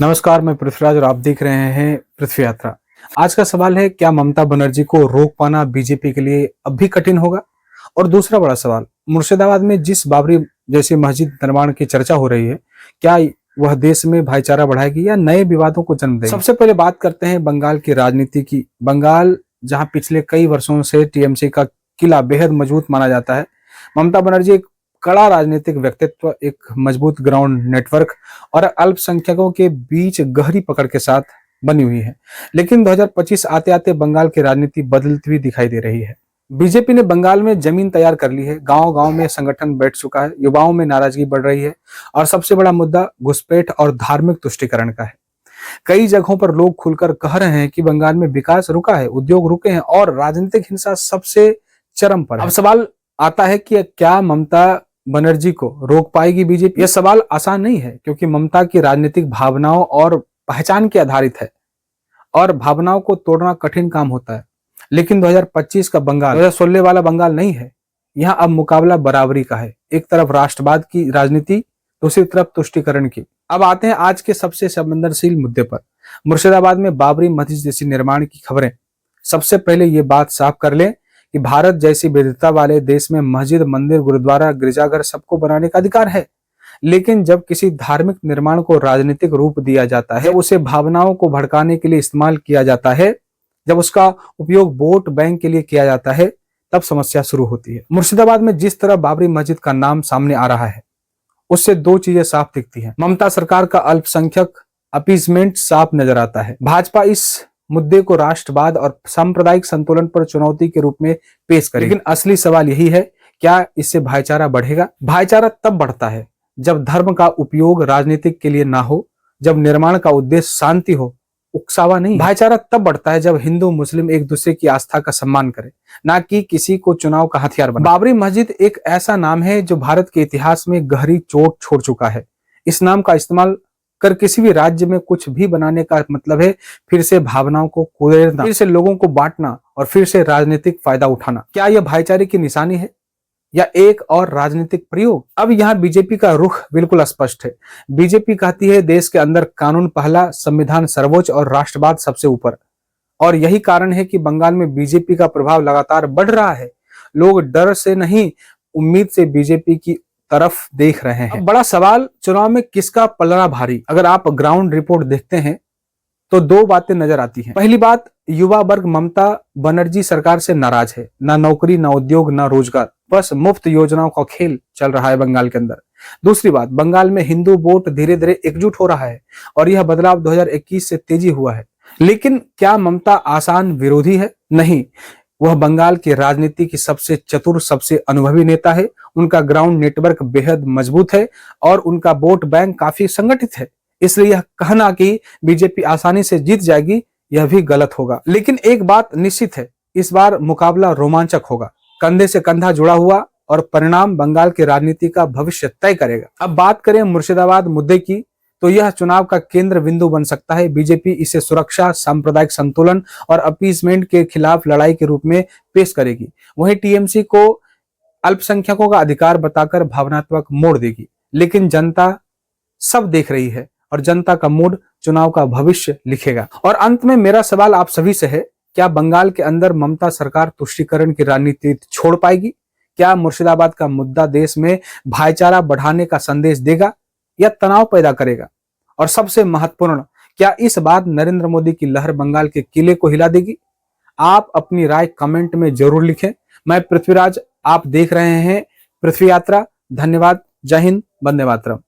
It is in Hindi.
नमस्कार, मैं पृथ्वीराज और आप देख रहे हैं पृथ्वी यात्रा। आज का सवाल है, क्या ममता बनर्जी को रोक पाना बीजेपी के लिए अब भी कठिन होगा? और दूसरा बड़ा सवाल, मुर्शिदाबाद में जिस बाबरी जैसी मस्जिद निर्माण की चर्चा हो रही है, क्या वह देश में भाईचारा बढ़ाएगी या नए विवादों को जन्म देगी? सबसे पहले बात करते हैं बंगाल की राजनीति की। बंगाल जहां पिछले कई वर्षों से टीएमसी का किला बेहद मजबूत माना जाता है, ममता बनर्जी एक कड़ा राजनीतिक व्यक्तित्व, एक मजबूत ग्राउंड नेटवर्क और अल्पसंख्यकों के बीच गहरी पकड़ के साथ बनी हुई है। लेकिन 2025 आते आते बंगाल की राजनीति बदलती हुई दिखाई दे रही है। बीजेपी ने बंगाल में जमीन तैयार कर ली है, गांव गांव में संगठन बैठ चुका है, युवाओं में नाराजगी बढ़ रही है और सबसे बड़ा मुद्दा घुसपैठ और धार्मिक तुष्टीकरण का है। कई जगहों पर लोग खुलकर कह रहे हैं कि बंगाल में विकास रुका है, उद्योग रुके हैं और राजनीतिक हिंसा सबसे चरम पर है। अब सवाल आता है कि क्या ममता बनर्जी को रोक पाएगी बीजेपी? यह सवाल आसान नहीं है, क्योंकि ममता की राजनीतिक भावनाओं और पहचान के आधारित है और भावनाओं को तोड़ना कठिन काम होता है। लेकिन 2025 का बंगाल 2016 वाला बंगाल नहीं है। यहाँ अब मुकाबला बराबरी का है, एक तरफ राष्ट्रवाद की राजनीति, दूसरी तरफ तुष्टीकरण की। अब आते हैं आज के सबसे संवेदनशील मुद्दे पर, मुर्शिदाबाद में बाबरी मस्जिद जैसी निर्माण की खबरें। सबसे पहले ये बात साफ कर लें कि भारत जैसी विविधता वाले देश में मस्जिद, मंदिर, गुरुद्वारा, गिरजाघर सबको बनाने का अधिकार है। लेकिन जब किसी धार्मिक निर्माण को राजनीतिक रूप दिया जाता है, उसे भावनाओं को भड़काने के लिए इस्तेमाल किया जाता है, जब उसका उपयोग वोट बैंक के लिए किया जाता है, तब समस्या शुरू होती है। मुर्शिदाबाद में जिस तरह बाबरी मस्जिद का नाम सामने आ रहा है, उससे दो चीजें साफ दिखती हैं। ममता सरकार का अल्पसंख्यक अपीजमेंट साफ नजर आता है। भाजपा इस मुद्दे को राष्ट्रवाद और सांप्रदायिक संतुलन पर चुनौती के रूप में पेश करेगी। लेकिन असली सवाल यही है, क्या इससे भाईचारा बढ़ेगा? भाईचारा तब बढ़ता है जब धर्म का उपयोग राजनीतिक के लिए ना हो, जब निर्माण का उद्देश्य शांति हो, उकसावा नहीं। भाईचारा तब बढ़ता है जब हिंदू मुस्लिम एक दूसरे की आस्था का सम्मान करें, ना कि किसी को चुनाव का हथियार बनाए। बाबरी मस्जिद एक ऐसा नाम है जो भारत के इतिहास में गहरी चोट छोड़ चुका है। इस नाम का इस्तेमाल कर किसी भी राज्य में कुछ भी बनाने का मतलब है फिर से भावनाओं को कुचलना, फिर से लोगों को बांटना और फिर से राजनीतिक फायदा उठाना। क्या यह भाईचारे की निशानी है या एक और राजनीतिक प्रयोग? अब यहाँ बीजेपी का रुख बिल्कुल स्पष्ट है। बीजेपी कहती है देश के अंदर कानून पहला, संविधान सर्वोच्च और राष्ट्रवाद सबसे ऊपर। और यही कारण है कि बंगाल में बीजेपी का प्रभाव लगातार बढ़ रहा है। लोग डर से नहीं, उम्मीद से बीजेपी की तरफ देख रहे हैं। बड़ा सवाल, चुनाव में किसका पलड़ा भारी? अगर आप ग्राउंड रिपोर्ट देखते हैं तो दो बातें नजर आती हैं। पहली बात, युवा वर्ग ममता बनर्जी सरकार से नाराज है। ना नौकरी, ना उद्योग, ना रोजगार, बस मुफ्त योजनाओं का खेल चल रहा है बंगाल के अंदर। दूसरी बात, बंगाल में हिंदू वोट धीरे धीरे एकजुट हो रहा है और यह बदलाव 2021 से तेजी हुआ है। लेकिन क्या ममता आसान विरोधी है? नहीं, वह बंगाल की राजनीति की सबसे चतुर, सबसे अनुभवी नेता है। उनका ग्राउंड नेटवर्क बेहद मजबूत है और उनका वोट बैंक काफी संगठित है। इसलिए यह कहना कि बीजेपी आसानी से जीत जाएगी, यह भी गलत होगा। लेकिन एक बात निश्चित है, इस बार मुकाबला रोमांचक होगा, कंधे से कंधा जुड़ा हुआ, और परिणाम बंगाल की राजनीति का भविष्य तय करेगा। अब बात करें मुर्शिदाबाद मुद्दे की, तो यह चुनाव का केंद्र बिंदु बन सकता है। बीजेपी इसे सुरक्षा, सांप्रदायिक संतुलन और अपीसमेंट के खिलाफ लड़ाई के रूप में पेश करेगी। वहीं टीएमसी को अल्पसंख्यकों का अधिकार बताकर भावनात्मक मोड़ देगी। लेकिन जनता सब देख रही है और जनता का मूड चुनाव का भविष्य लिखेगा। और अंत में मेरा सवाल आप सभी से है, क्या बंगाल के अंदर ममता सरकार तुष्टीकरण की राजनीति छोड़ पाएगी? क्या मुर्शिदाबाद का मुद्दा देश में भाईचारा बढ़ाने का संदेश देगा या तनाव पैदा करेगा? और सबसे महत्वपूर्ण, क्या इस बार नरेंद्र मोदी की लहर बंगाल के किले को हिला देगी? आप अपनी राय कमेंट में जरूर लिखें। मैं पृथ्वीराज, आप देख रहे हैं पृथ्वी यात्रा। धन्यवाद। जय हिंद, वंदे मातरम।